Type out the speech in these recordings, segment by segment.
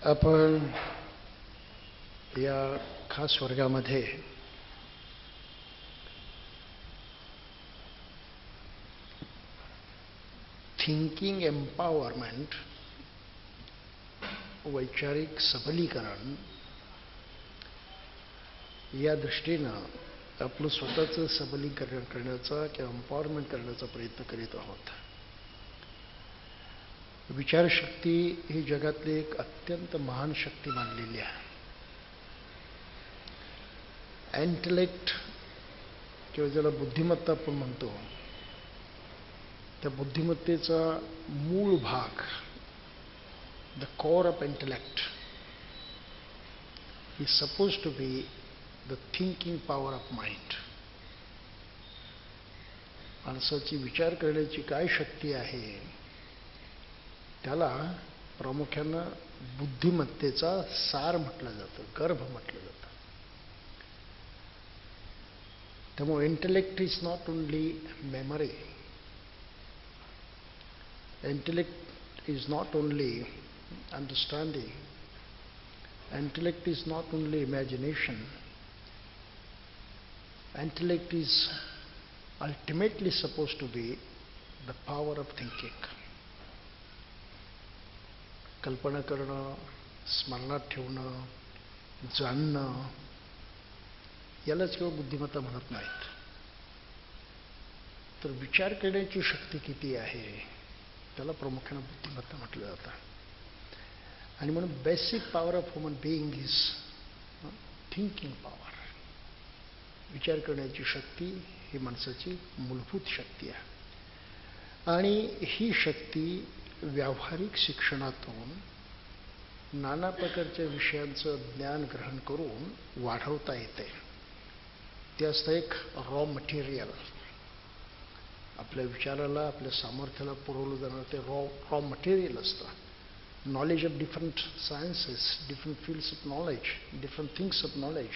आपण या खास वर्गामध्ये थिंकिंग एम्पॉवरमेंट, वैचारिक सबलीकरण या दृष्टीनं आपलं स्वतःचं सबलीकरण करण्याचा किंवा एम्पॉवरमेंट करण्याचा प्रयत्न करीत आहोत. विचारशक्ती ही जगातली एक अत्यंत महान शक्ती मानलेली आहे. इंटेलेक्ट किंवा ज्याला बुद्धिमत्ता आपण म्हणतो, त्या बुद्धिमत्तेचा मूळ भाग, the core of intellect, is supposed to be the thinking power of mind. माणसाची विचार करण्याची काय शक्ती आहे त्याला प्रामुख्यानं बुद्धिमत्तेचा सार म्हटलं जातं, गर्भ म्हटलं जातं. त्यामुळे intellect is not only memory, intellect is not only understanding, intellect is not only imagination, intellect is ultimately supposed to be the power of thinking. कल्पना करणं, स्मरणात ठेवणं, जाणणं यालाच केवळ बुद्धिमत्ता म्हणत नाहीत. तर विचार करण्याची शक्ती किती आहे त्याला प्रामुख्याने बुद्धिमत्ता म्हटलं जातं. आणि म्हणून basic power of human being is thinking power. विचार करण्याची शक्ती ही माणसाची मूलभूत शक्ती आहे. आणि ही शक्ती व्यावहारिक शिक्षणातून नाना प्रकारच्या विषयांचं ज्ञान ग्रहण करून वाढवता येते. ते असतं एक रॉ मटेरियल. आपल्या विचाराला, आपल्या सामर्थ्याला पुरवलं जाणारं ते रॉ मटेरियल असतं. Knowledge of different sciences, different fields of knowledge, different things of knowledge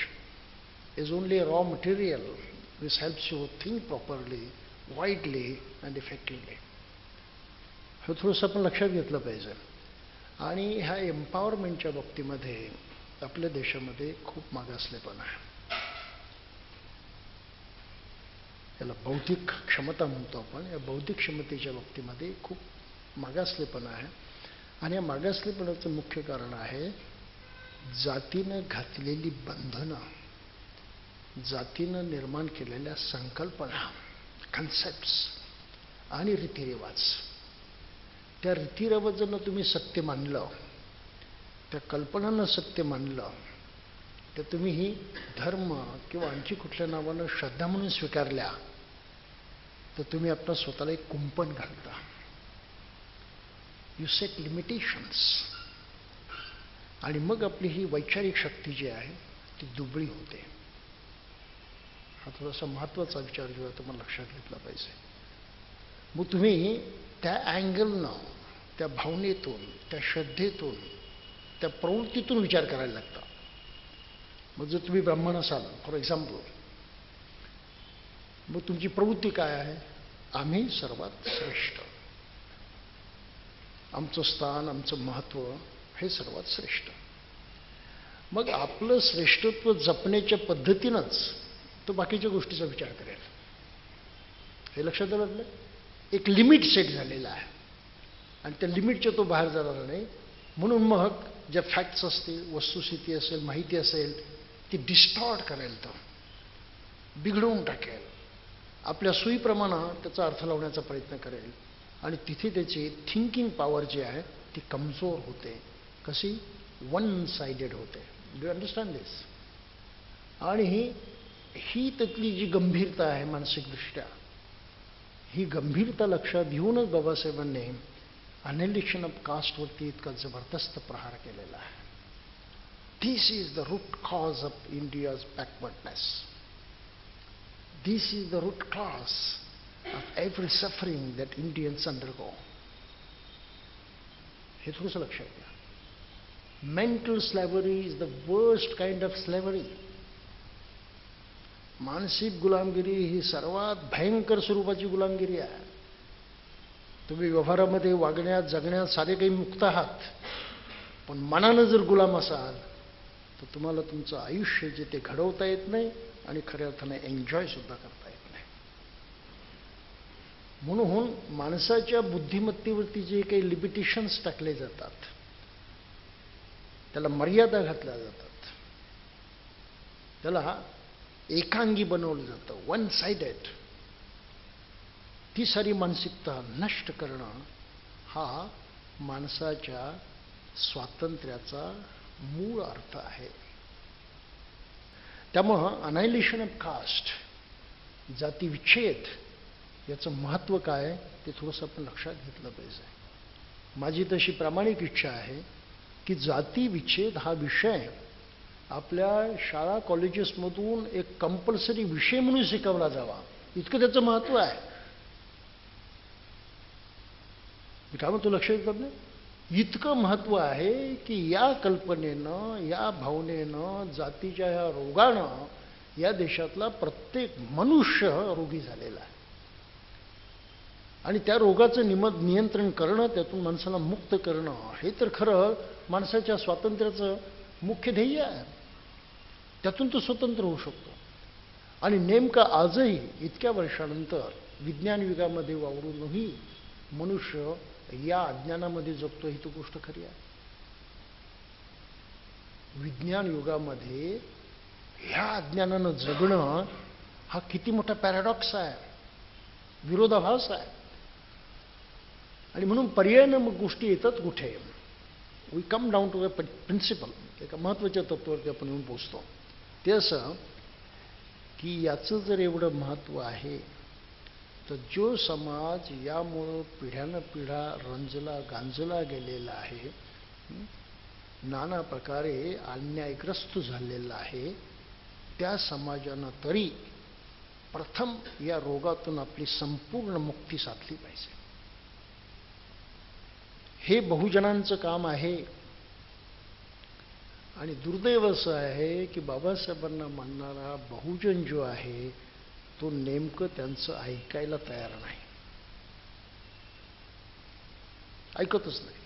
is only a raw material which helps you think properly, widely and effectively. हे थोडंसं आपण लक्षात घेतलं पाहिजे. आणि ह्या एम्पॉवरमेंटच्या बाबतीमध्ये आपल्या देशामध्ये खूप मागासलेपणा आहे. याला बौद्धिक क्षमता म्हणतो आपण. या बौद्धिक क्षमतेच्या बाबतीमध्ये खूप मागासलेपणा आहे. आणि या मागासलेपणाचं मुख्य कारण आहे जातीनं घातलेली बंधनं, जातीनं निर्माण केलेल्या संकल्पना, कन्सेप्ट्स आणि रीतिरिवाज. त्या रीतिरिवाजांना तुम्ही सत्य मानलं, त्या कल्पनांना सत्य मानलं, तर तुम्ही ही धर्म किंवा आणखी कुठल्या नावानं श्रद्धा म्हणून स्वीकारल्या तर तुम्ही आपल्या स्वतःला एक कुंपण घालता. You set limitations. आणि मग आपली ही वैचारिक शक्ती जी आहे ती दुबळी होते. हा थोडासा महत्त्वाचा विचार जेव्हा तुम्हाला लक्षात घेतला पाहिजे. मग तुम्ही त्या अँगलनं, त्या भावनेतून, त्या श्रद्धेतून, त्या प्रवृत्तीतून विचार करायला लागता. मग जर तुम्ही ब्राह्मण असाल फॉर एक्झाम्पल, मग तुमची प्रवृत्ती काय आहे? आम्ही सर्वात श्रेष्ठ, आमचं स्थान, आमचं महत्त्व हे सर्वात श्रेष्ठ. मग आपलं श्रेष्ठत्व जपण्याच्या पद्धतीनंच तो बाकीच्या गोष्टीचा विचार करेल. हे लक्षात आलं? एक लिमिट सेट झालेला आहे आणि त्या लिमिटच्या तो बाहेर जाणार नाही. म्हणून मग ज्या फॅक्ट्स असतील, वस्तुस्थिती असेल, माहिती असेल, ती डिस्टॉर्ट करेल, तो बिघडवून टाकेल, आपल्या सोयीप्रमाणे त्याचा अर्थ लावण्याचा प्रयत्न करेल. आणि तिथे त्याची थिंकिंग पॉवर जी आहे ती कमजोर होते. कशी? वन साइडेड होते. डू यू अंडरस्टँड दिस? आणि ही त्यातली जी गंभीरता आहे मानसिकदृष्ट्या, ही गंभीरता लक्षात घेऊनच बाबासाहेबांनी अनलिक्शन ऑफ कास्टवरती इतका जबरदस्त प्रहार केलेला आहे. This is the root cause of India's backwardness. This is the root cause of every suffering that Indians undergo. हे थोडंसं लक्षात घ्या. Mental slavery is the worst kind of slavery. मानसिक गुलामगिरी ही सर्वात भयंकर स्वरूपाची गुलामगिरी आहे. तुम्ही व्यवहारामध्ये, वागण्यात, जगण्यात सारे काही मुक्त आहात, पण मनानं जर गुलाम असाल तर तुम्हाला तुमचं आयुष्य जे ते घडवता येत नाही आणि खऱ्या अर्थाने एन्जॉय सुद्धा करता येत नाही. म्हणून माणसाच्या बुद्धिमत्तेवरती जे काही लिमिटेशन्स टाकले जातात, त्याला मर्यादा घातल्या जातात, त्याला एकांगी बनवलं जातं, वन साइडेड. ती सारी मानसिकता नष्ट करणं हा माणसाच्या स्वातंत्र्याचा मूळ अर्थ आहे. त्यामुळं अनायलेशन ऑफ कास्ट, जातीविच्छेद, याचं महत्त्व काय ते थोडंसं आपण लक्षात घेतलं पाहिजे. माझी तशी प्रामाणिक इच्छा आहे की जातीविच्छेद हा विषय आपल्या शाळा कॉलेजेसमधून एक कंपल्सरी विषय म्हणून शिकवला जावा, इतकं त्याचं महत्त्व आहे. मी काय म्हणतो लक्षात येतं नाही, इतकं महत्त्व आहे की या कल्पनेनं, या भावनेनं, जातीच्या ह्या रोगानं या देशातला प्रत्येक मनुष्य रोगी झालेला आहे. आणि त्या रोगाचं नियंत्रण करणं, त्यातून माणसाला मुक्त करणं, हे तर खरं माणसाच्या स्वातंत्र्याचं मुख्य ध्येय आहे. त्यातून तो स्वतंत्र होऊ शकतो. आणि नेमकं आजही इतक्या वर्षानंतर विज्ञान युगामध्ये वावरूनही मनुष्य या अज्ञानामध्ये जगतो, ही तो गोष्ट खरी आहे. विज्ञान युगामध्ये ह्या अज्ञानानं जगणं हा किती मोठा पॅराडॉक्स आहे, विरोधाभास आहे. आणि म्हणून पर्यायानं मग गोष्टी येतात कुठे, we come down to a principle, एका महत्त्वाच्या तत्वावरती आपण येऊन पोचतो. ते असं की याचं जर एवढं महत्त्व आहे तर जो समाज यामुळं पिढ्यानं पिढ्या रंजला गांजला गेलेला आहे, नाना प्रकारे अन्यायग्रस्त झालेला आहे, त्या समाजानं तरी प्रथम या रोगातून आपली संपूर्ण मुक्ती साधली पाहिजे. हे बहुजनांचं काम आहे. आणि दुर्दैव असं आहे की बाबासाहेबांना मानणारा बहुजन जो आहे तो नेमकं त्यांचं ऐकायला तयार नाही, ऐकतच नाही.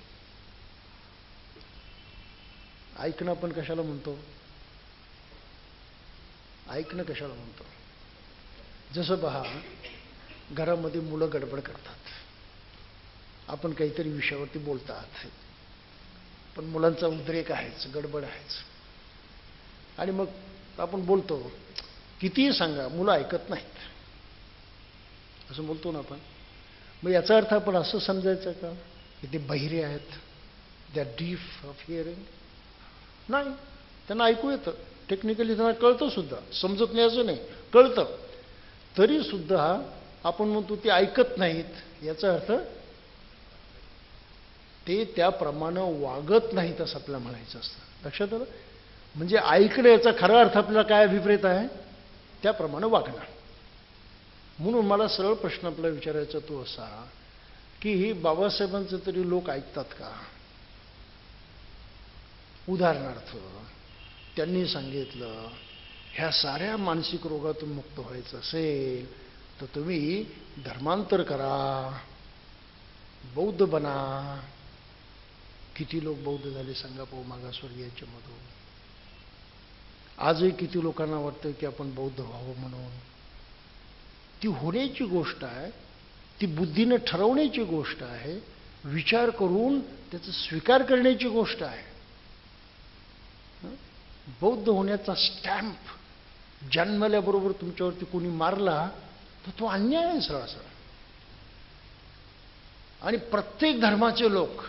ऐकणं आपण कशाला म्हणतो, ऐकणं कशाला म्हणतो, जसं पहा घरामध्ये मुलं गडबड करतात, आपण काहीतरी विषयावरती बोलतात, पण मुलांचा उद्रेक आहेच, गडबड आहेच, आणि मग आपण बोलतो, कितीही सांगा मुलं ऐकत नाहीत, असं बोलतो ना आपण. मग याचा अर्थ आपण असं समजायचं का की ते बहिरे आहेत, they are deaf of hearing? नाही, त्यांना ऐकू येतं, टेक्निकली त्यांना कळतं सुद्धा, समजत नाही असं नाही, कळतं. तरी सुद्धा आपण म्हणतो ते ऐकत नाहीत, याचा अर्थ ते त्याप्रमाणे वागत नाहीत असं आपल्याला म्हणायचं असतं. लक्षात आलं? म्हणजे ऐकणं याचा खरा अर्थ आपल्याला काय अभिप्रेत आहे, त्याप्रमाणे वागणं. म्हणून मला सरळ प्रश्न आपला विचारायचा तो असा की ही बाबासाहेबांचं तरी लोक ऐकतात का? उदाहरणार्थ त्यांनी सांगितलं ह्या साऱ्या मानसिक रोगातून मुक्त व्हायचं असेल तर तुम्ही धर्मांतर करा, बौद्ध बना. किती लोक बौद्ध झाले सांगा पाहू मागासवर्गीयांच्या मधून. आजही किती लोकांना वाटतं की आपण बौद्ध व्हावं म्हणून. ती होण्याची गोष्ट आहे, ती बुद्धीने ठरवण्याची गोष्ट आहे, विचार करून त्याचा स्वीकार करण्याची गोष्ट आहे. बौद्ध होण्याचा स्टॅम्प जन्मल्याबरोबर तुमच्यावरती कोणी मारला तर तो अन्याय आहे सरळ सरळ. आणि प्रत्येक धर्माचे लोक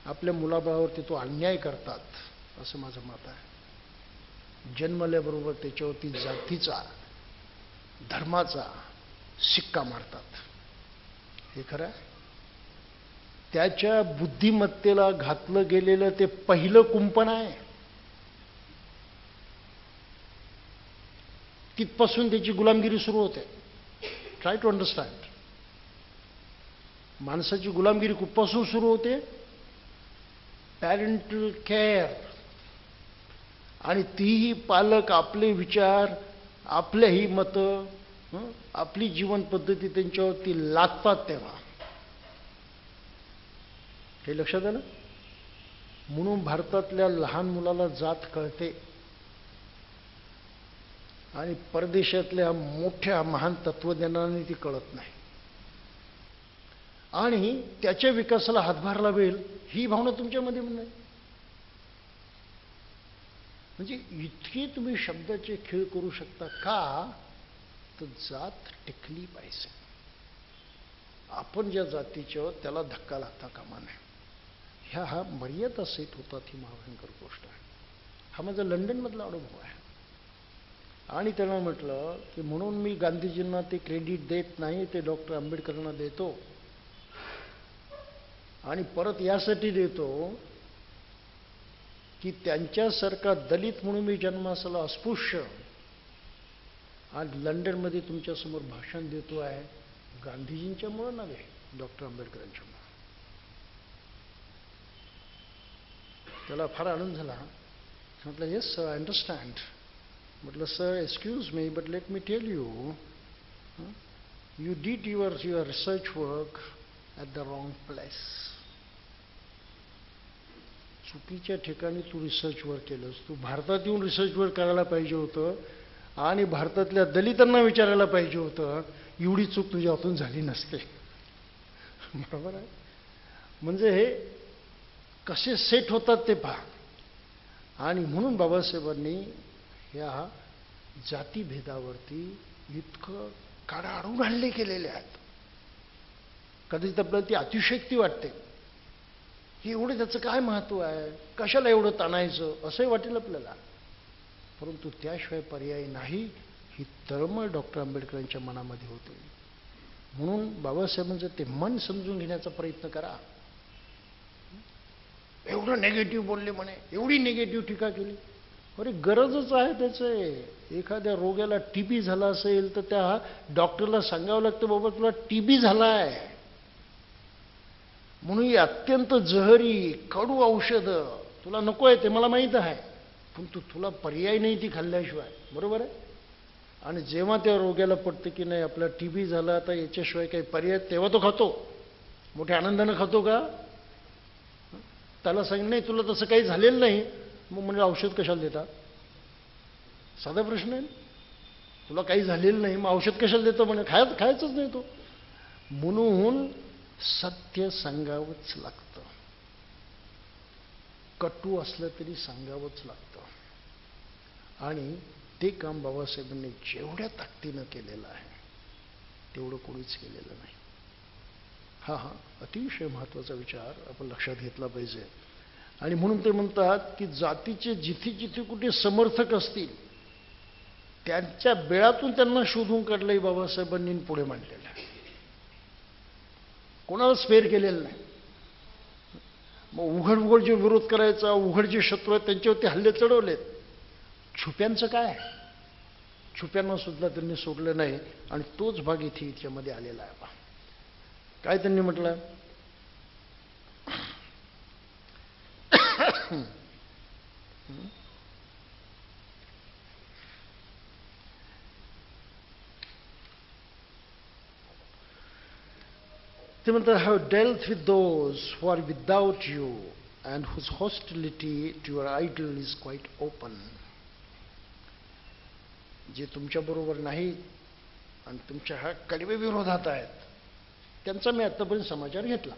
आपल्या मुलाबाळावरती तो अन्याय करतात असं माझं मत आहे. जन्मल्याबरोबर त्याच्यावरती जातीचा, धर्माचा शिक्का मारतात, हे खरं आहे. त्याच्या बुद्धिमत्तेला घातलं गेलेलं ते पहिलं कुंपण आहे. तिथपासून त्याची गुलामगिरी सुरू होते. Try to understand. माणसाची गुलामगिरी कुठपासून सुरू होते? Parental care. आणि तीही पालक आपले विचार, आपल्याही मतं, आपली जीवन पद्धती त्यांच्यावरती लादतात तेव्हा. हे लक्षात आलं? म्हणून भारतातल्या लहान मुलाला जात कळते आणि परदेशातल्या मोठ्या महान तत्वज्ञानाने ती कळत नाही. आणि त्याच्या विकासाला हातभार लावेल ही भावना तुमच्यामध्ये नाही. म्हणजे इतकी तुम्ही शब्दाचे खेळ करू शकता का? तर जात टिकली पाहिजे. आपण ज्या जातीच्या त्याला धक्का लागता कामा नये. हा मर्यादा सेट होतात ही महाभयंकर गोष्ट आहे. हा माझा लंडनमधला अनुभव आहे. आणि त्याला म्हटलं की म्हणून मी गांधीजींना ते क्रेडिट देत नाही, ते डॉक्टर आंबेडकरांना देतो. आणि परत यासाठी देतो की त्यांच्यासारखा दलित म्हणून मी जन्मास आलो अस्पृश्य आज लंडनमध्ये तुमच्यासमोर भाषण देतो आहे, गांधीजींच्यामुळं नव्हे, डॉक्टर आंबेडकरांच्यामुळं. त्याला फार आनंद झाला. म्हटलं येस सर, आय अंडरस्टँड. म्हटलं sir excuse me but let me tell you, you did your research work at the wrong place. चुकीच्या ठिकाणी तू रिसर्च वर्क केलंस. तू भारतात येऊन रिसर्च वर्क करायला पाहिजे होतं आणि भारतातल्या दलितांना विचारायला पाहिजे होतं. एवढी चूक तुझ्या हातून झाली नसते. बरोबर आहे? म्हणजे हे कसे सेट होतात ते पहा. आणि म्हणून बाबासाहेबांनी ह्या जातीभेदावरती इतकं काढाआडून हल्ले केलेले आहेत. कदाचित आपल्याला ती अतिशयोक्ती वाटते की एवढं त्याचं काय महत्त्व आहे, कशाला एवढं ताणायचं, असंही वाटेल आपल्याला. परंतु त्याशिवाय पर्याय नाही, ही तळमळ डॉक्टर आंबेडकरांच्या मनामध्ये होती. म्हणून बाबासाहेबांचं ते मन समजून घेण्याचा प्रयत्न करा. एवढं नेगेटिव्ह बोलले म्हणे, एवढी नेगेटिव्ह टीका केली. अरे गरजच आहे त्याचं. एखाद्या रोग्याला टीबी झाला असेल तर त्या डॉक्टरला सांगावं लागतं, बाबा तुला टीबी झाला आहे म्हणून ही अत्यंत जहरी कडू औषधं तुला नको आहे ते मला माहीत आहे, पण तुला पर्याय नाही ती खाल्ल्याशिवाय. बरोबर आहे? आणि जेव्हा त्या रोग्याला पडतं की नाही आपला टीबी झाला आता याच्याशिवाय काही पर्याय, तेव्हा तो खातो. मोठ्या आनंदानं खातो का? त्याला सांग नाही तुला तसं काही झालेलं नाही, मग म्हणजे औषध कशाला देता? साधा प्रश्न आहे. तुला काही झालेलं नाही मग औषध कशाला देतो? म्हणे खायचंच नाही तो. म्हणून सत्य सांगावंच लागतं. कटू असलं तरी सांगावंच लागतं. आणि ते काम बाबासाहेबांनी जेवढ्या ताकदीनं केलेलं आहे तेवढं कोणीच केलेलं नाही. हा अतिशय महत्त्वाचा विचार आपण लक्षात घेतला पाहिजे. आणि म्हणून ते म्हणतात की जातीचे जिथे जिथे कुठे समर्थक असतील त्यांच्या बेळातून त्यांना शोधून काढलंय बाबासाहेबांनी पुढे मांडलेलं आहे. कोणाला स्पेअर केलेलं नाही. मग उघड जे विरोध करायचा, उघड जे शत्रू आहेत त्यांच्यावरती हल्ले चढवलेत. छुप्यांचं काय? छुप्यांना सुद्धा त्यांनी सोडलं नाही. आणि तोच भाग इथे याच्यामध्ये आलेला आहे. काय त्यांनी म्हटलं? ते म्हणतात have dealt with those who are without you and whose hostility to your idol is quite open. जे तुमच्याबरोबर नाही आणि तुमच्या ह्या कडवे विरोधात आहेत त्यांचा मी आत्तापर्यंत समाचार घेतला.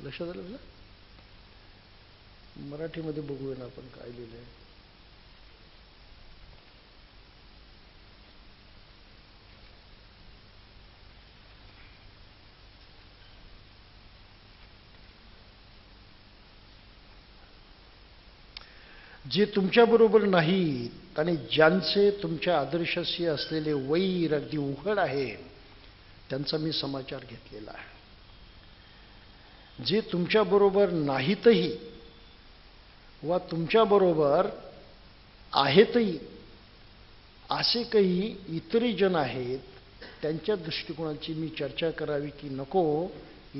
लक्षात आलं तुला? मराठीमध्ये बघूया ना आपण काय लिहिलंय. जे तुमच्याबरोबर नाहीत आणि ज्यांचे तुमच्या आदर्शाशी असलेले वैर अगदी उघड आहे त्यांचा मी समाचार घेतलेला आहे. जे तुमच्याबरोबर नाहीतही वा तुमच्याबरोबर आहेतही असे काही इतरही जण आहेत त्यांच्या दृष्टिकोनाची मी चर्चा करावी की नको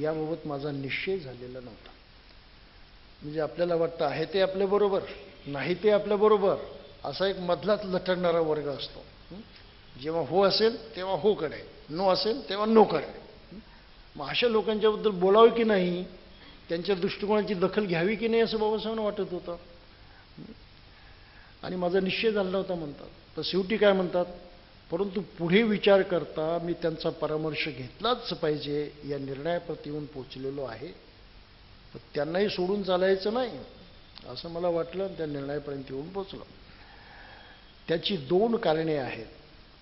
याबाबत माझा निश्चय झालेला नव्हता. म्हणजे आपल्याला वाटतं आहे ते आपल्याबरोबर, नाही ते आपल्याबरोबर, असा एक मधलाच लटकणारा वर्ग असतो. जेव्हा हो असेल तेव्हा हो कडे, नो असेल तेव्हा नो कडे. मग अशा लोकांच्याबद्दल बोलावं की नाही त्यांच्या दृष्टिकोनाची दखल घ्यावी की नाही असं बाबासाहेबांना वाटत होतं. आणि माझा निश्चय झाला होता म्हणतात. तर शेवटी काय म्हणतात, परंतु पुढे विचार करता मी त्यांचा परामर्श घेतलाच पाहिजे या निर्णयाप्रती येऊन पोचलेलो आहे. तर त्यांनाही सोडून चालायचं नाही असं मला वाटलं आणि त्या निर्णयापर्यंत येऊन पोचलो. त्याची 2 कारणे आहेत.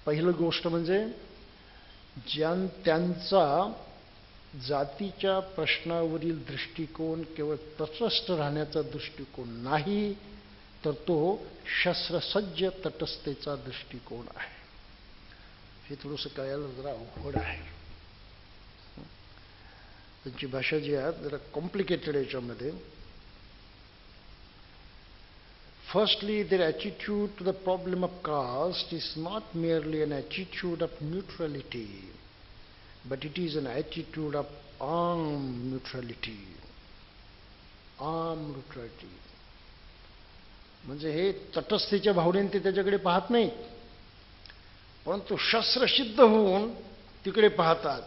पहिली गोष्ट म्हणजे त्यांचा जातीच्या प्रश्नावरील दृष्टिकोन केवळ तटस्थ राहण्याचा दृष्टिकोन नाही, तर तो शस्त्रसज्ज तटस्थतेचा दृष्टिकोन आहे. हे थोडंसं कळायला जरा अवघड आहे. त्यांची भाषा जी आहे जरा कॉम्प्लिकेटेड याच्यामध्ये. Firstly, their attitude to the problem of caste is not merely an attitude of neutrality, but it is an attitude of armed neutrality. Armed neutrality. म्हणजे हे तटस्थतेच्या भावनेने ते त्याच्याकडे पाहत नाहीत, परंतु शस्त्रसिद्ध होऊन तिकडे पाहतात.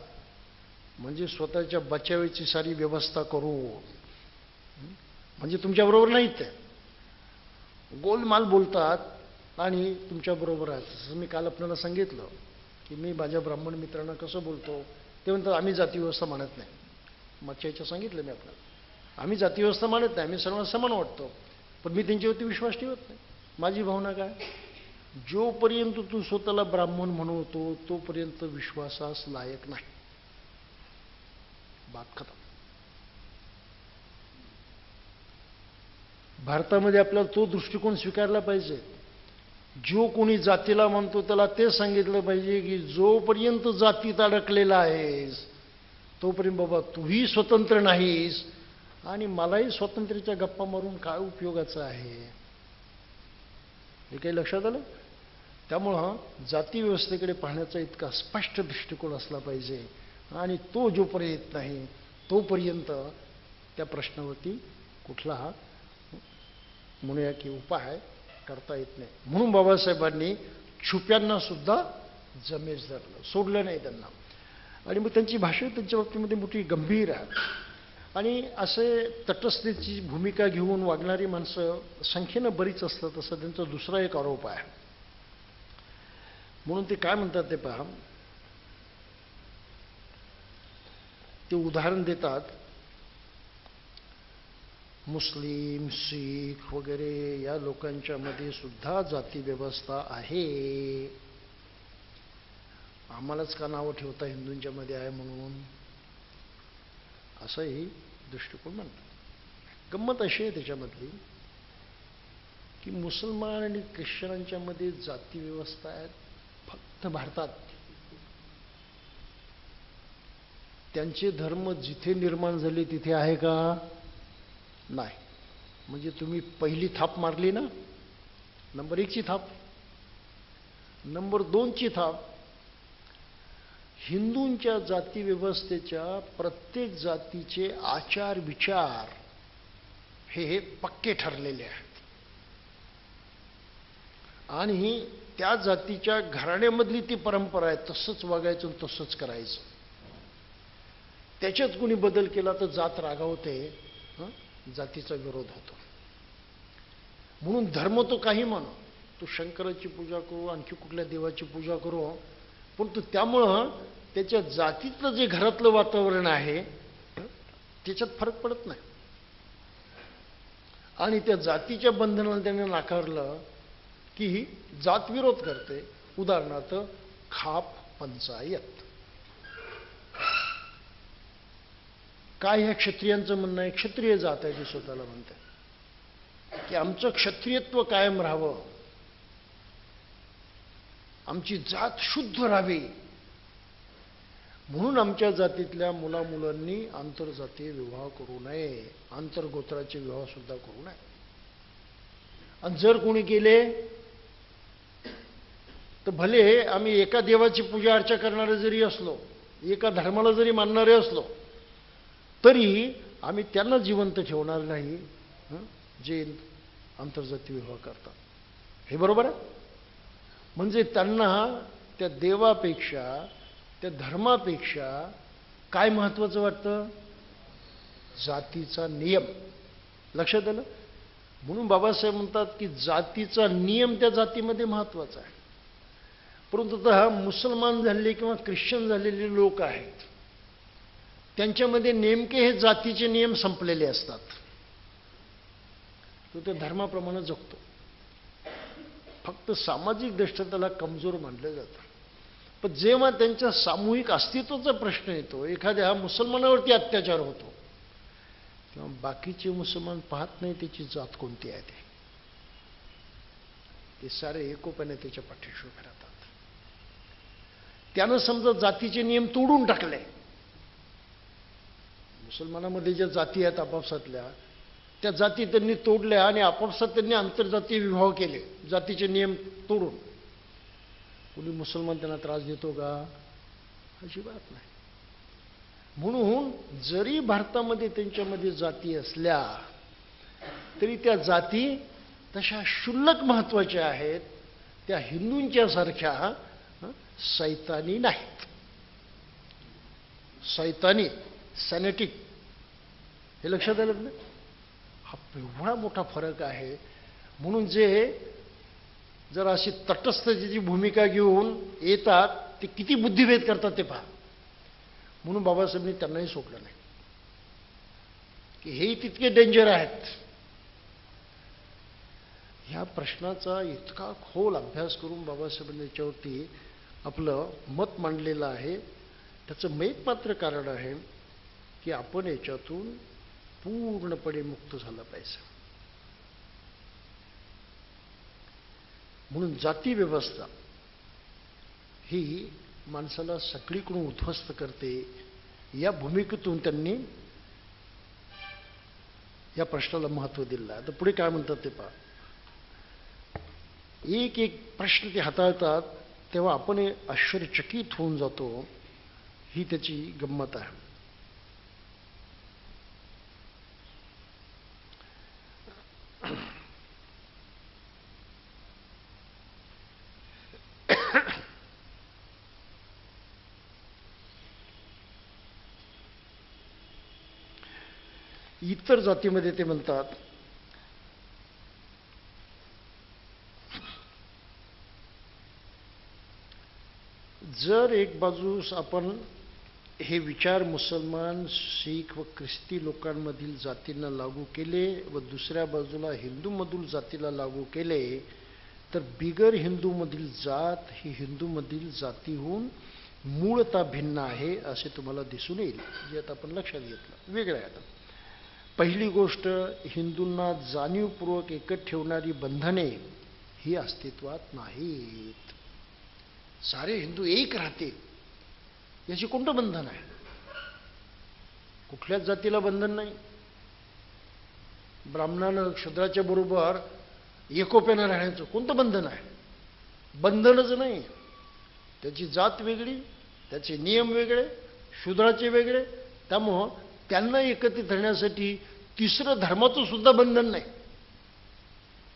म्हणजे स्वतःच्या बचावाची सारी व्यवस्था करू, म्हणजे तुमच्याबरोबर नाहीत ते. गोलमाल बोलतात आणि तुमच्याबरोबर आहेत. जसं मी काल आपल्याला सांगितलं की मी माझ्या ब्राह्मण मित्रांना कसं बोलतो, ते म्हणतात आम्ही जातीव्यवस्था मानत नाही. मागच्या याच्या सांगितलं मी आपल्याला, आम्ही जातीव्यवस्था मानत नाही, आम्ही सर्वांना समान वाटतो. पण मी त्यांच्यावरती विश्वास ठेवत नाही. माझी भावना काय, जोपर्यंत तू स्वतःला ब्राह्मण म्हणवतो तोपर्यंत विश्वासास लायक नाही. बात खतम. भारतामध्ये आपल्याला तो दृष्टिकोन स्वीकारला पाहिजे. जो कोणी जातीला मानतो त्याला ते सांगितलं पाहिजे की जोपर्यंत जातीत अडकलेला आहेस तोपर्यंत बाबा तूही स्वतंत्र नाहीस आणि मलाही स्वातंत्र्याच्या गप्पा मारून काय उपयोगाचं आहे. हे काही लक्षात आलं. त्यामुळं जाती व्यवस्थेकडे पाहण्याचा इतका स्पष्ट दृष्टिकोन असला पाहिजे आणि तो जोपर्यंत येत नाही तोपर्यंत त्या प्रश्नावरती कुठला म्हणूया की उपाय करता येत नाही. म्हणून बाबासाहेबांनी छुप्यांना सुद्धा जमेस धरलं, सोडलं नाही त्यांना. आणि मग त्यांची भाषा त्यांच्या बाबतीमध्ये मोठी गंभीर आहे. आणि असे तटस्थतेची भूमिका घेऊन वागणारी माणसं संख्येनं बरीच असतात असं त्यांचा दुसरा एक आरोप आहे. म्हणून ते काय म्हणतात ते पहा. ते उदाहरण देतात, मुस्लिम, शीख वगैरे या लोकांच्या मध्ये सुद्धा जाती व्यवस्था आहे. आम्हालाच का नावं ठेवता हिंदूंच्या मध्ये आहे म्हणून, असंही दृष्टिकोन म्हणतात. गंमत अशी आहे त्याच्यामधली की मुसलमान आणि ख्रिश्चनांच्या मध्ये जाती व्यवस्था आहे फक्त भारतात. त्यांचे धर्म जिथे निर्माण झाले तिथे आहे का, नाही. म्हणजे तुम्ही पहिली थाप मारली ना, नंबर 1 ची थाप, नंबर 2 ची थाप. हिंदूंच्या जाती व्यवस्थेच्या प्रत्येक जातीचे आचार विचार हे पक्के ठरलेले आहेत आणि त्या जातीच्या घराण्यामधली ती परंपरा आहे, तसंच वागायचं आणि तसंच करायचं. त्याच्यात कुणी बदल केला तर जात रागावते, जातीचा विरोध होतो. म्हणून धर्म तो काही म्हणो, तो शंकराची पूजा करू, आणखी कुठल्या देवाची पूजा करू, पण तो त्यामुळं त्याच्या जातीतलं जे घरातलं वातावरण आहे त्याच्यात फरक पडत नाही. आणि त्या जातीच्या बंधनाला त्याने नाकारलं की जात विरोध करते. उदाहरणार्थ खाप पंचायत. काय ह्या क्षत्रियांचं म्हणणं आहे, क्षत्रिय जात आहे ती स्वतःला म्हणते की आमचं क्षत्रियत्व कायम राहावं, आमची जात शुद्ध राहावी, म्हणून आमच्या जातीतल्या मुलामुलांनी आंतरजातीय विवाह करू नये, आंतरगोत्राचे विवाह सुद्धा करू नये. आणि जर कोणी केले तर भले आम्ही एका देवाची पूजा अर्चा करणारे जरी असलो, एका धर्माला जरी मानणारे असलो, तरी आम्ही त्यांना जिवंत ठेवणार नाही जे आंतरजातीय विवाह करतात. हे बरोबर आहे. म्हणजे त्यांना त्या देवापेक्षा, त्या धर्मापेक्षा काय महत्त्वाचं वाटतं, जातीचा नियम. लक्षात आलं? म्हणून बाबासाहेब म्हणतात की जातीचा नियम त्या जातीमध्ये महत्त्वाचा आहे. परंतु आता मुसलमान झालेले किंवा ख्रिश्चन झालेले लोक आहेत, त्यांच्यामध्ये नेमके हे जातीचे नियम संपलेले असतात. तो त्या धर्माप्रमाणे जगतो. फक्त सामाजिक दृष्ट्या त्याला कमजोर मानलं जातं. पण जेव्हा त्यांच्या सामूहिक अस्तित्वाचा प्रश्न येतो, एखाद्या मुसलमानावरती अत्याचार होतो, तेव्हा बाकीचे मुसलमान पाहत नाही त्याची जात कोणती आहे. ते सारे एकोप्याने त्याच्या पाठीशी उभे राहतात. त्यानं समजा जातीचे नियम तोडून टाकले. मुसलमानामध्ये ज्या जाती आहेत आपापसातल्या, त्या जाती त्यांनी तोडल्या आणि आपापसात त्यांनी आंतरजातीय विवाह केले जातीचे नियम तोडून. कोणी मुसलमान त्यांना त्रास देतो का? अजिबात नाही. म्हणून जरी भारतामध्ये त्यांच्यामध्ये जाती असल्या तरी त्या जाती तशा क्षुल्लक महत्त्वाच्या आहेत. त्या हिंदूंच्या सारख्या सैतानी नाहीत. सैतानी, सॅनेटिक, हे लक्षात आलं ना? हा एवढा मोठा फरक आहे. म्हणून जे जर अशी तटस्थतेची भूमिका घेऊन येतात ते किती बुद्धिभेद करतात ते पहा. म्हणून बाबासाहेबांनी त्यांनाही सोडलं नाही की हेही तितके डेंजर आहेत. ह्या प्रश्नाचा इतका खोल अभ्यास करून बाबासाहेबांनी याच्यावरती आपलं मत मांडलेलं आहे. त्याचं एक मात्र कारण आहे की आपण याच्यातून पूर्णपणे मुक्त झालं पाहिजे. म्हणून जाती व्यवस्था ही माणसाला सगळीकडून उद्ध्वस्त करते. या भूमिकेतून त्यांनी या प्रश्नाला महत्त्व दिलं. आता पुढे काय म्हणतात ते पहा. एक एक प्रश्न ते हाताळतात तेव्हा आपण आश्चर्यचकित होऊन जातो. ही त्याची गंमत आहे. इतर जातीमध्ये ते म्हणतात जर एक बाजूस आपण हे विचार मुसलमान, शीख व ख्रिस्ती लोकांमधील जातींना लागू केले व दुसऱ्या बाजूला हिंदूमधील जातीला लागू केले तर बिगर हिंदूमधील जात ही हिंदूमधील जातीहून मूळतः भिन्न आहे असे तुम्हाला दिसून येईल. जे आता आपण लक्षात घेतलं वेगळं आहे. आता पहिली गोष्ट, हिंदूंना जाणीवपूर्वक एकत्र ठेवणारी बंधने ही अस्तित्वात नाहीत. सारे हिंदू एक राहतील याची कोणतं बंधन आहे? कुठल्याच जातीला बंधन नाही. ब्राह्मणानं शूद्राच्या बरोबर एकोप्यानं राहण्याचं कोणतं बंधन आहे? बंधनच नाही. त्याची जात वेगळी, त्याचे नियम वेगळे, शूद्राचे वेगळे. त्यामुळं त्यांना एकत्रित राहण्यासाठी तिसरं धर्माचं सुद्धा बंधन नाही.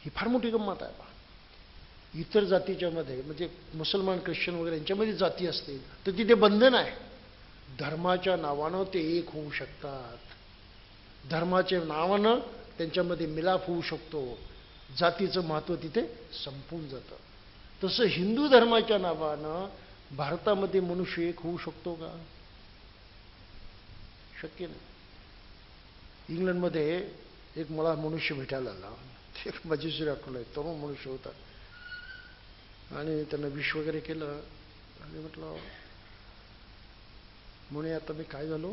ही फार मोठी गंमत आहे. इतर जातीच्या मध्ये म्हणजे मुसलमान, ख्रिश्चन वगैरे यांच्यामध्ये जाती असतील तर तिथे बंधन आहे. धर्माच्या नावानं ते एक होऊ शकतात. धर्माच्या नावानं त्यांच्यामध्ये मिलाप होऊ शकतो. जातीचं महत्त्व तिथे संपून जातं. तसं हिंदू धर्माच्या नावानं भारतामध्ये मनुष्य एक होऊ शकतो का? शक्य नाही. इंग्लंडमध्ये एक मला मनुष्य भेटायला आला. एक मजेशीर आठवलं आहे. तरुण मनुष्य होता आणि त्यांना विश वगैरे केलं आणि म्हटलं म्हणे आता मी काय झालो,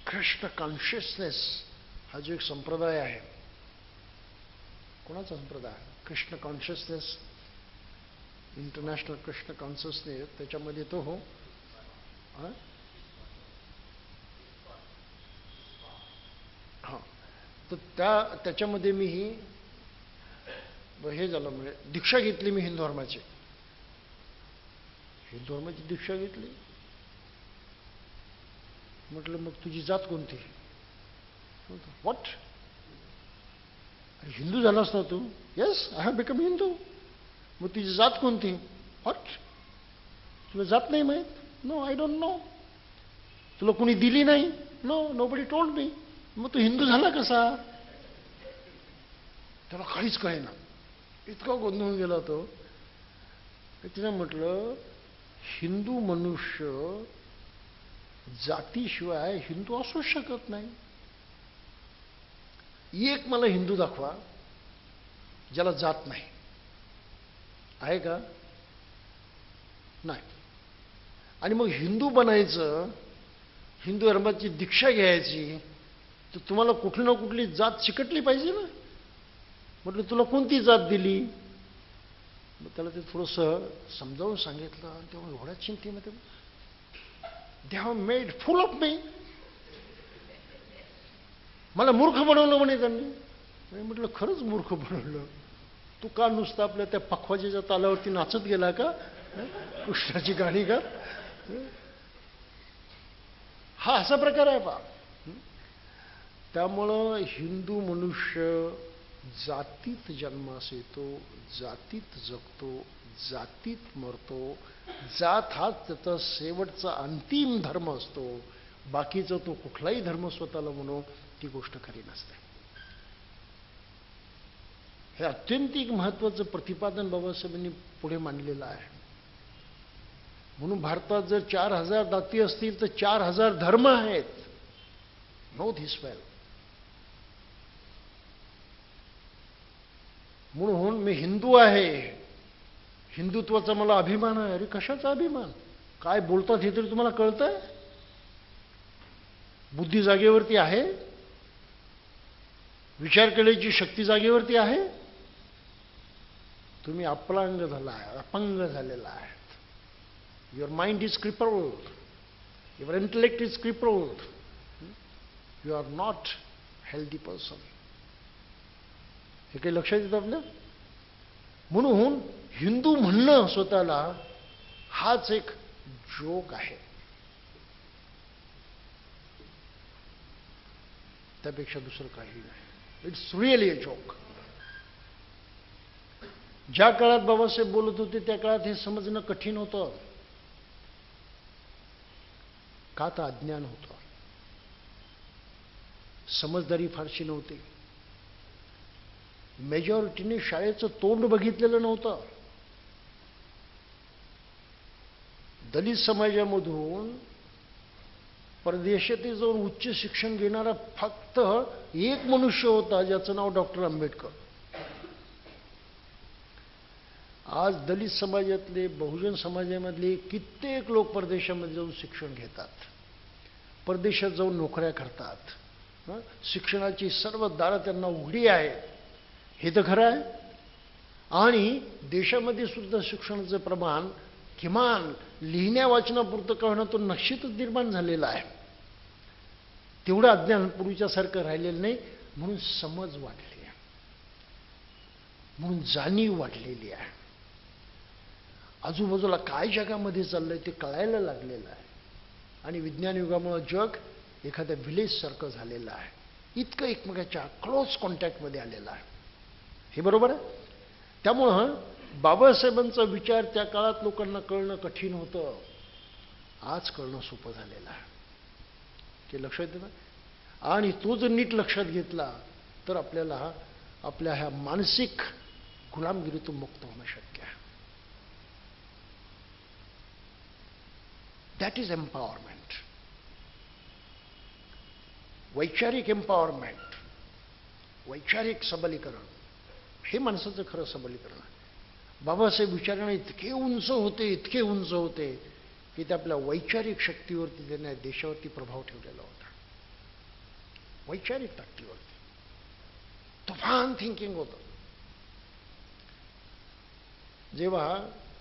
कृष्ण कॉन्शियसनेस हा जो एक संप्रदाय आहे. कोणाचा संप्रदाय? Krishna consciousness, international Krishna consciousness. त्याच्यामध्ये तो हो हां. तर त्याच्यामध्ये मी हे झालं म्हणजे दीक्षा घेतली मी हिंदू धर्माची. हिंदू धर्माची दीक्षा घेतली. म्हटलं मग तुझी जात कोणती? व्हॉट? हिंदू झालास ना तू? Yes, I have become Hindu. मग तुझी जात कोणती? व्हॉट? तुला जात नाही माहीत? No, I don't know. तुला कुणी दिली नाही? Nobody told me. मग तू हिंदू झाला कसा? त्याला काहीच कळेना, इतका गोंधळून गेला तो. तिने म्हटलं, हिंदू मनुष्य जातीशिवाय हिंदू असूच शकत नाही. एक मला हिंदू दाखवा ज्याला जात नाही. आहे का? नाही. आणि मग हिंदू बनायचं, हिंदू धर्माची दीक्षा घ्यायची, तर तुम्हाला कुठली ना कुठली जात चिकटली पाहिजे ना. म्हटलं, तुला कोणती जात दिली? मग त्याला ते थोडंसं समजावून सांगितलं. आणि तेव्हा एवढ्या चिंतेमध्ये, they have made fool of me. मला मूर्ख बनवलं म्हणे त्यांनी. मी म्हटलं, खरंच मूर्ख बनवलं. तू का नुसतं आपल्या त्या पखवाजीच्या तालावरती नाचत गेला का? कृष्णाची गाणी का? हा असा प्रकार आहे पा. त्यामुळं हिंदू मनुष्य जातीत जन्मास येतो, जातीत जगतो, जातीत मरतो. जात हाच त्याचा शेवटचा अंतिम धर्म असतो. बाकीचा तो कुठलाही धर्म स्वतःला म्हणून ती गोष्ट खरी नसते. हे अत्यंतिक महत्त्वाचं प्रतिपादन बाबासाहेबांनी पुढे मांडलेलं आहे. म्हणून भारतात जर 4000 जाती असतील तर 4000 धर्म आहेत. नो धिस वेल. म्हणून मी हिंदू आहे, हिंदुत्वाचा मला अभिमान आहे. अरे कशाचा अभिमान? काय बोलतात हे तरी तुम्हाला कळतंय? बुद्धी जागेवरती आहे? विचार करण्याची शक्ती जागेवरती आहे? तुम्ही अपंग झाला आहे, अपंग झालेला आहे. Your mind is crippled, your intellect is crippled. You are not healthy person. हे काही लक्षात येतं आपल्या? म्हणून हिंदू म्हणणं स्वतःला हाच एक जोक आहे. त्यापेक्षा दुसरं काही नाही. It's really a joke. ज्या काळात बाबासाहेब बोलत होते त्या काळात हे समजणं कठीण होतं. का? तर अज्ञान होतं, समजदारी फारशी नव्हती. मेजॉरिटीने शाळेचं तोंड बघितलेलं नव्हतं. दलित समाजामधून परदेशात जाऊन उच्च शिक्षण घेणारा फक्त एक मनुष्य होता, ज्याचं नाव डॉक्टर आंबेडकर. आज दलित समाजातले, बहुजन समाजामधले कित्येक लोक परदेशामध्ये जाऊन शिक्षण घेतात, परदेशात जाऊन नोकऱ्या करतात. शिक्षणाची सर्व दारं त्यांना उघडी आहेत. हे तर खरं आहे. आणि देशामध्ये सुद्धा शिक्षणाचं प्रमाण किमान लिहिण्या वाचनापुरतं का होईना तो निश्चितच निर्माण झालेला आहे. तेवढं अज्ञान पूर्वीच्यासारखं राहिलेलं नाही. म्हणून समज वाढली आहे, म्हणून जाणीव वाढलेली आहे. आजूबाजूला काय जगामध्ये चाललंय ते कळायला लागलेलं आहे. आणि विज्ञान युगामुळे जग एखाद्या व्हिलेजसारखं झालेलं आहे. इतकं एकमेकाच्या क्लोज कॉन्टॅक्टमध्ये आलेलं आहे. हे बरोबर आहे. त्यामुळं बाबासाहेबांचा विचार त्या काळात लोकांना कळणं कठीण होतं, आज कळणं सोपं झालेलं आहे. ते लक्षात येतं. आणि तो जर नीट लक्षात घेतला तर आपल्याला आपल्या ह्या मानसिक गुलामगिरीतून मुक्त होणं शक्य आहे. That is empowerment. वैचारिक एम्पॉवरमेंट, वैचारिक सबलीकरण हे माणसाचं खरं सबलीकरण आहे. बाबासाहेब विचाराने इतके उंच होते, इतके उंच होते की ते आपल्या वैचारिक शक्तीवरती त्यांनी देशावरती प्रभाव ठेवलेला होता. वैचारिक ताकदीवरती तुफान थिंकिंग होतं. जेव्हा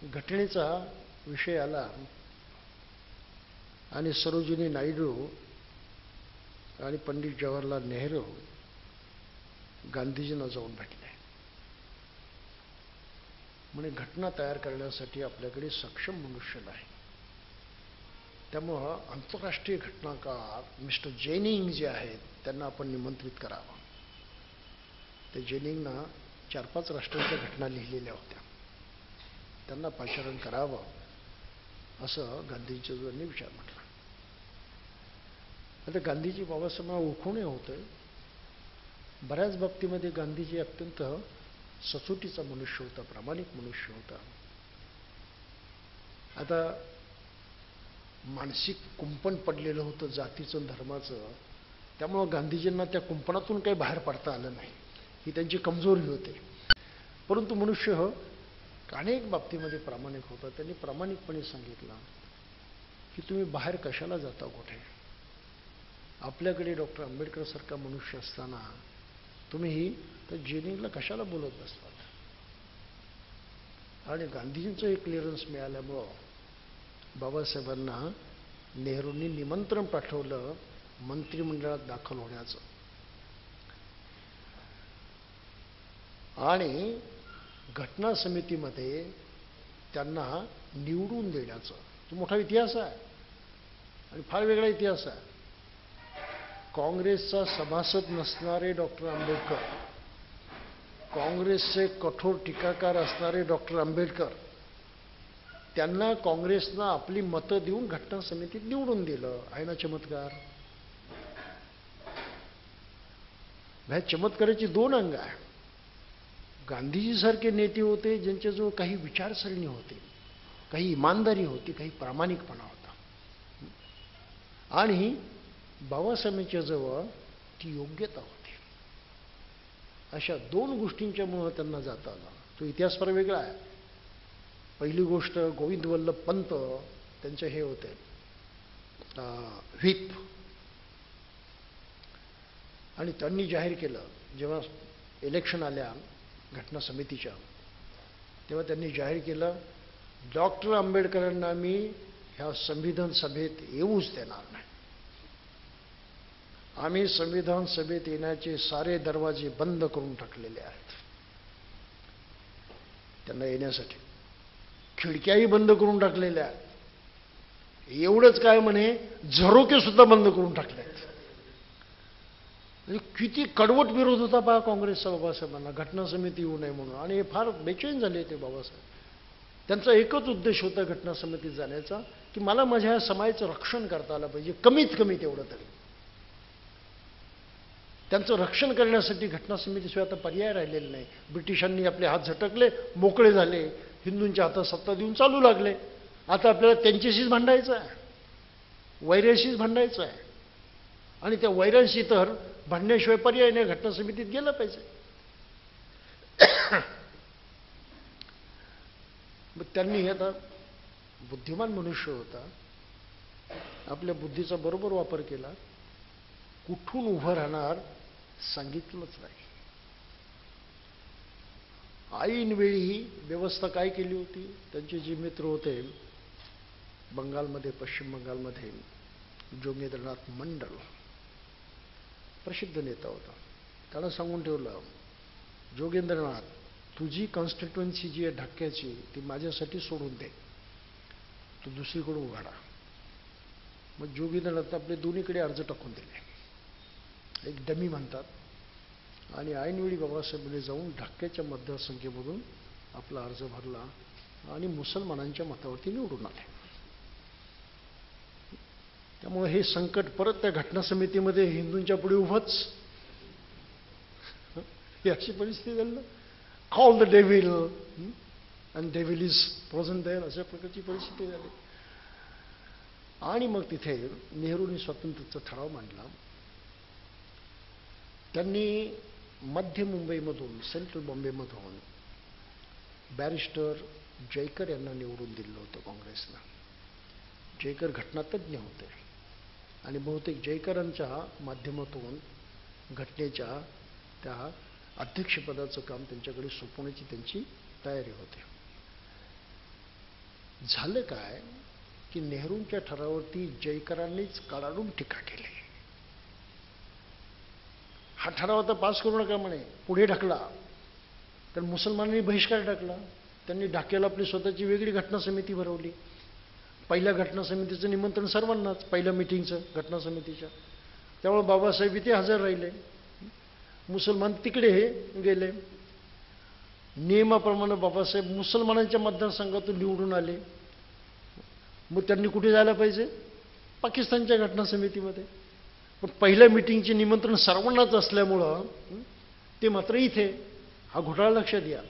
घटनेचा विषय आला आणि सरोजिनी नायडू आणि पंडित जवाहरलाल नेहरू गांधीजींना जाऊन भेटले. म्हणजे घटना तयार करण्यासाठी आपल्याकडे सक्षम मनुष्य नाही. त्यामुळं आंतरराष्ट्रीय घटनाकार मिस्टर जेनिंग जे आहेत त्यांना आपण निमंत्रित करावं. ते जेनिंगना 4-5 राष्ट्रांच्या घटना लिहिलेल्या होत्या, त्यांना पाचारण करावं असं गांधीजींनी विचार म्हटला. आता गांधीजी बाबासाहेबांना ओळखूनही होतं. बऱ्याच बाबतीमध्ये गांधीजी अत्यंत सचोटीचा मनुष्य होता, प्रामाणिक मनुष्य होता. आता मानसिक कुंपण पडलेलं होतं जातीचं धर्माचं, त्यामुळं गांधीजींना त्या कुंपणातून काही बाहेर पडता आलं नाही, ही त्यांची कमजोरी होती. परंतु मनुष्य अनेक बाबतीमध्ये प्रामाणिक होता. त्यांनी प्रामाणिकपणे सांगितलं की तुम्ही बाहेर कशाला जाता, कुठे आपल्याकडे डॉक्टर आंबेडकर सारखा मनुष्य असताना तुम्ही तर जेनिंगला कशाला बोलत बसलात. आणि गांधीजींचं एक क्लिअरन्स मिळाल्यामुळं बाबासाहेबांना नेहरूंनी निमंत्रण पाठवलं मंत्रिमंडळात दाखल होण्याचं आणि घटना समितीमध्ये त्यांना निवडून देण्याचं. तो मोठा इतिहास आहे आणि फार वेगळा इतिहास आहे. काँग्रेसचा सभासद नसणारे डॉक्टर आंबेडकर, काँग्रेसचे कठोर टीकाकार असणारे डॉक्टर आंबेडकर, त्यांना काँग्रेसनं आपली मतं देऊन घटना समितीत निवडून दिलं. आहे ना चमत्कार. ह्या चमत्काराची दोन अंग आहे. गांधीजीसारखे नेते होते ज्यांच्याजवळ काही विचारसरणी होती, काही इमानदारी होती, काही प्रामाणिकपणा होता. आणि बाबासाहेबांच्या जवळ ती योग्यता होती. अशा दोन गोष्टींच्यामुळं त्यांना जाता आलं. तो इतिहास फार वेगळा आहे. पहिली गोष्ट, गोविंद वल्लभ पंत त्यांचे हे होते व्हीप, आणि त्यांनी जाहीर केलं जेव्हा इलेक्शन आल्या घटना समितीच्या, तेव्हा त्यांनी जाहीर केलं डॉक्टर आंबेडकरांना मी ह्या संविधान सभेत येऊच देणार नाही. आम्ही संविधान सभेत येण्याचे सारे दरवाजे बंद करून टाकलेले आहेत. त्यांना येण्यासाठी खिडक्याही बंद करून टाकलेल्या आहेत. एवढंच काय म्हणे, झरोके सुद्धा बंद करून टाकले आहेत. किती कडवट विरोध होता पहा काँग्रेसचा बाबासाहेबांना, घटना समिती येऊ नये म्हणून. आणि हे फार बेचैन झाले ते बाबासाहेब. त्यांचा एकच उद्देश होता घटना समितीत जाण्याचा की मला माझ्या समाजाचं रक्षण करता आलं पाहिजे, कमीत कमी तेवढं तरी. त्यांचं रक्षण करण्यासाठी घटना समितीशिवाय आता पर्याय राहिलेला नाही. ब्रिटिशांनी आपले हात झटकले, मोकळे झाले, हिंदूंच्या हातात सत्ता देऊन चालू लागले. आता आपल्याला त्यांच्याशीच भांडायचं आहे, वैऱ्याशीच भांडायचं आहे. आणि त्या वैऱ्यांशी तर भांडण्याशिवाय पर्याय नाही, घटना समितीत गेलं पाहिजे. मग त्यांनी आता बुद्धिमान मनुष्य होता, आपल्या बुद्धीचा बरोबर वापर केला. कुठून उभं राहणार सांगितलंच नाही. ऐनवेळी ही व्यवस्था काय केली होती, त्यांचे जे मित्र होते बंगालमध्ये, पश्चिम बंगालमध्ये, जोगेंद्रनाथ मंडल प्रसिद्ध नेता होता. त्याला सांगून ठेवलं, जोगेंद्रनाथ तुझी कॉन्स्टिट्युएन्सी जी आहे ढाक्याची ती माझ्यासाठी सोडून दे, तू दुसरीकडे उघाडा. मग जोगेंद्रनाथ आपले दोन्हीकडे अर्ज टाकून दिले, एक डमी म्हणतात. आणि ऐनवेळी बाबासाहेबांनी जाऊन ढाक्याच्या मतदारसंख्येमधून आपला अर्ज भरला आणि मुसलमानांच्या मतावरती निवडून आले. त्यामुळे हे संकट परत त्या घटना समितीमध्ये हिंदूंच्या पुढे उभंच. ही अशी परिस्थिती झाली ना, call the devil and devil is present there, अशा प्रकारची परिस्थिती झाली. आणि मग तिथे नेहरूंनी स्वातंत्र्याचा ठराव मांडला. त्यांनी मध्य मुंबईमधून, सेंट्रल बॉम्बेमधून बॅरिस्टर जयकर यांना निवडून दिलं होतं काँग्रेसनं. जयकर घटनातज्ञ होते आणि बहुतेक जयकरांच्या माध्यमातून घटनेच्या त्या अध्यक्षपदाचं काम त्यांच्याकडे सोपवण्याची त्यांची तयारी होती. झालं काय की नेहरूंच्या ठरावावरती जयकरांनीच कडाडून टीका केली. हा ठराव आता पास करू नका म्हणे, पुढे ढकला. तर मुसलमानांनी बहिष्कार टाकला. त्यांनी ढाक्याला आपली स्वतःची वेगळी घटना समिती भरवली. पहिल्या घटना समितीचं निमंत्रण सर्वांनाच, पहिल्या मिटिंगचं घटना समितीच्या. त्यामुळे बाबासाहेब इथे हजर राहिले, मुसलमान तिकडे हे गेले. नियमाप्रमाणे बाबासाहेब मुसलमानांच्या मतदारसंघातून निवडून आले. मग त्यांनी कुठे जायला पाहिजे, पाकिस्तानच्या घटना समितीमध्ये. पण पहिल्या मीटिंगचे निमंत्रण सर्वांनाच असल्यामुळं ते मात्र इथे हा घोटाळा लक्षात घ्या.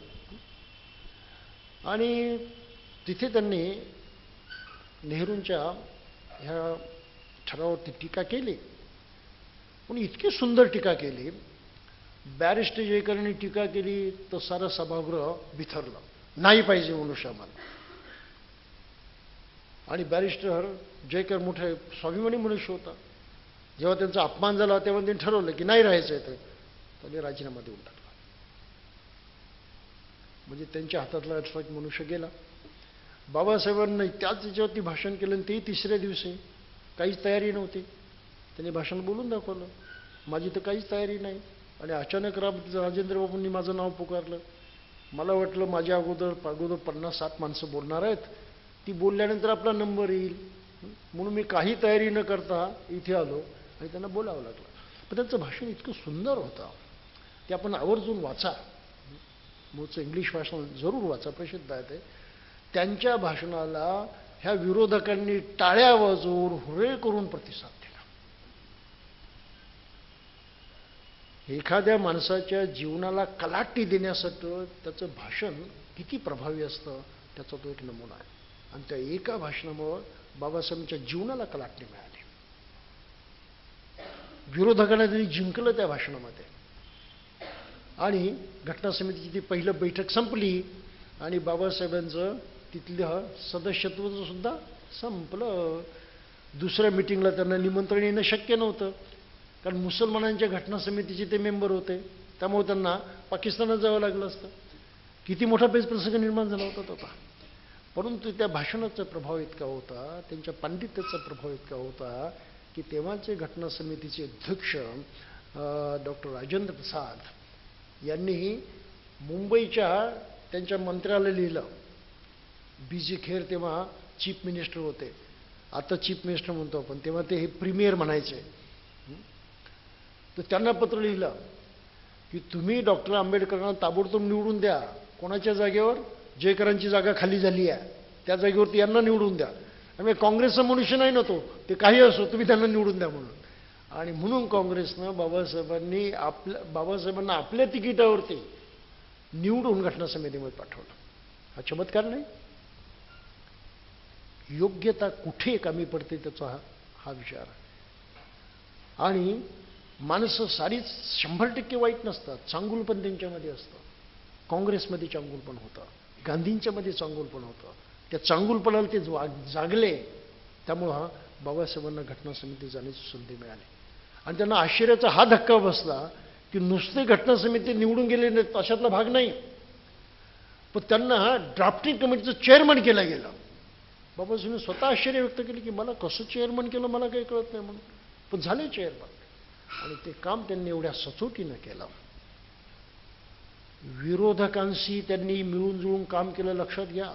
आणि तिथे त्यांनी नेहरूंच्या ह्या ठरावावरती टीका केली, पण इतकी सुंदर टीका केली. बॅरिस्टर जयकरांनी टीका केली तर सारं सभागृह बिथरलं, नाही पाहिजे मनुष्य आम्हाला. आणि बॅरिस्टर जयकर मोठे स्वाभिमानी मनुष्य होता. जेव्हा त्यांचा अपमान झाला तेव्हा त्यांनी ठरवलं की नाही राहायचं आहे, त्यांनी राजीनामा देऊन टाकला. म्हणजे त्यांच्या हातातला एक मनुष्य गेला. बाबासाहेबांनी त्याच याच्यावरती भाषण केलं आणि तेही तिसऱ्या दिवशी काहीच तयारी नव्हती. त्यांनी भाषण बोलून दाखवलं, माझी तर काहीच तयारी नाही. आणि अचानक राजेंद्र बाबूंनी माझं नाव पुकारलं. मला वाटलं माझ्या अगोदर 50-60 माणसं बोलणार आहेत, ती बोलल्यानंतर आपला नंबर येईल, म्हणून मी काही तयारी न करता इथे आलो आणि त्यांना बोलावं लागलं. पण त्यांचं भाषण इतकं सुंदर होतं, ते आपण आवर्जून वाचा. मूळचं इंग्लिश भाषण जरूर वाचा, प्रसिद्ध आहे ते. त्यांच्या भाषणाला ह्या विरोधकांनी टाळ्या वाजवून हुर्रे करून प्रतिसाद दिला. एखाद्या माणसाच्या जीवनाला कलाटणी देण्यासाठी त्याचं भाषण किती प्रभावी असतं त्याचा तो एक नमुना आहे. आणि त्या एका भाषणामुळं बाबासाहेबांच्या जीवनाला कलाटणी मिळाली. विरोधकांना त्यांनी जिंकलं त्या भाषणामध्ये. आणि घटना समितीची ती पहिलं बैठक संपली आणि बाबासाहेबांचं तिथलं सदस्यत्व सुद्धा संपलं. दुसऱ्या मिटिंगला त्यांना निमंत्रण येणं शक्य नव्हतं, कारण मुसलमानांच्या घटना समितीचे ते मेंबर होते, त्यामुळे त्यांना पाकिस्तानात जावं लागलं असतं. किती मोठा प्रसंग निर्माण झाला होता तो. परंतु त्या भाषणाचा प्रभाव इतका होता, त्यांच्या पांडित्याचा प्रभाव इतका होता की तेव्हाचे घटना समितीचे अध्यक्ष डॉक्टर राजेंद्र प्रसाद यांनी मुंबईच्या त्यांच्या मंत्र्याला लिहिलं. बी.जी. खेर तेव्हा चीफ मिनिस्टर होते, आता चीफ मिनिस्टर म्हणतो आपण, तेव्हा ते हे प्रीमियर म्हणायचे. तर त्यांना पत्र लिहिलं की तुम्ही डॉक्टर आंबेडकरांना ताबडतोब निवडून द्या. कोणाच्या जागेवर? जयकरांची जागा खाली झाली आहे, त्या जागेवरती यांना निवडून द्या. आणि काँग्रेसचा मनुष्य नाही ना ते काही असो, तुम्ही त्यांना निवडून द्या म्हणून. आणि म्हणून काँग्रेसनं बाबासाहेबांना आपल्या तिकिटावरती निवडून घटना समितीमध्ये पाठवलं. हा चमत्कार नाही? योग्यता कुठे कमी पडते त्याचा हा विचार. आणि माणसं सारीच 100% वाईट नसतात, चांगुलपण त्यांच्यामध्ये असतं. काँग्रेसमध्ये चांगुलपण होतं, गांधींच्यामध्ये चांगुलपण होतं. त्या चांगुलपणाला ते जागले, त्यामुळं बाबासाहेबांना घटना समिती जाण्याची संधी मिळाली. आणि त्यांना आश्चर्याचा हा धक्का बसला की नुसते घटना समिती निवडून गेले नाहीत अशातला भाग नाही, पण त्यांना ड्राफ्टिंग कमिटीचं चेअरमन केलं गेलं. बाबासाहेबांनी स्वतः आश्चर्य व्यक्त केले की मला कसं चेअरमन केलं मला काही कळत नाही म्हणून, पण झाले चेअरमन. आणि ते काम त्यांनी एवढ्या सचोटीनं केलं. विरोधकांशी त्यांनी मिळून जुळून काम केलं. लक्षात घ्या,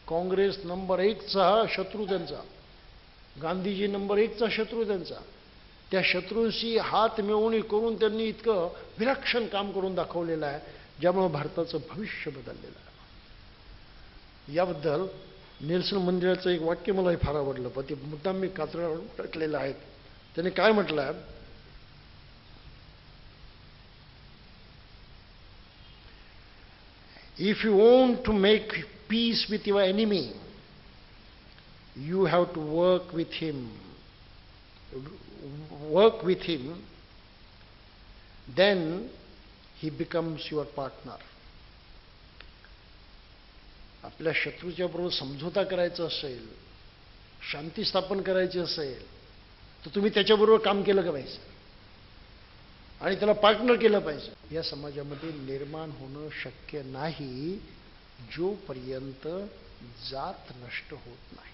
काँग्रेस नंबर 1चा शत्रू त्यांचा, गांधीजी नंबर 1चा शत्रू त्यांचा. त्या शत्रूंशी हात मिळवणी करून त्यांनी इतकं विलक्षण काम करून दाखवलेलं आहे, ज्यामुळे भारताचं भविष्य बदललेलं आहे. याबद्दल नेल्सन मंडेलाचं एक वाक्य मला फार आवडलं, पण ते मुद्दाम मी कातळावर टाकलेलं आहे. त्याने काय म्हटलं आहे, if you want to make peace with your enemy, you have to work with him. Then he becomes your partner. आपल्या शत्रूच्या बरोबर समझोता करायचा असेल, शांती स्थापन करायची असेल, तर तुम्ही त्याच्याबरोबर काम केलं का पाहिजे आणि त्याला पार्टनर केलं पाहिजे. या समाजामध्ये निर्माण होणं शक्य नाही जोपर्यंत जात नष्ट होत नाही.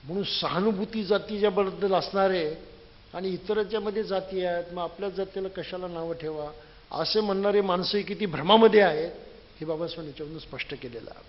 म्हणून सहानुभूती जातीच्याबद्दल असणारे आणि इतरांच्यामध्ये जाती आहेत, मग आपल्याच जातीला कशाला नावं ठेवा असे म्हणणारे माणसं किती भ्रमामध्ये आहेत हे बाबासाहेबांनी याच्यावरून स्पष्ट केलेलं आहे.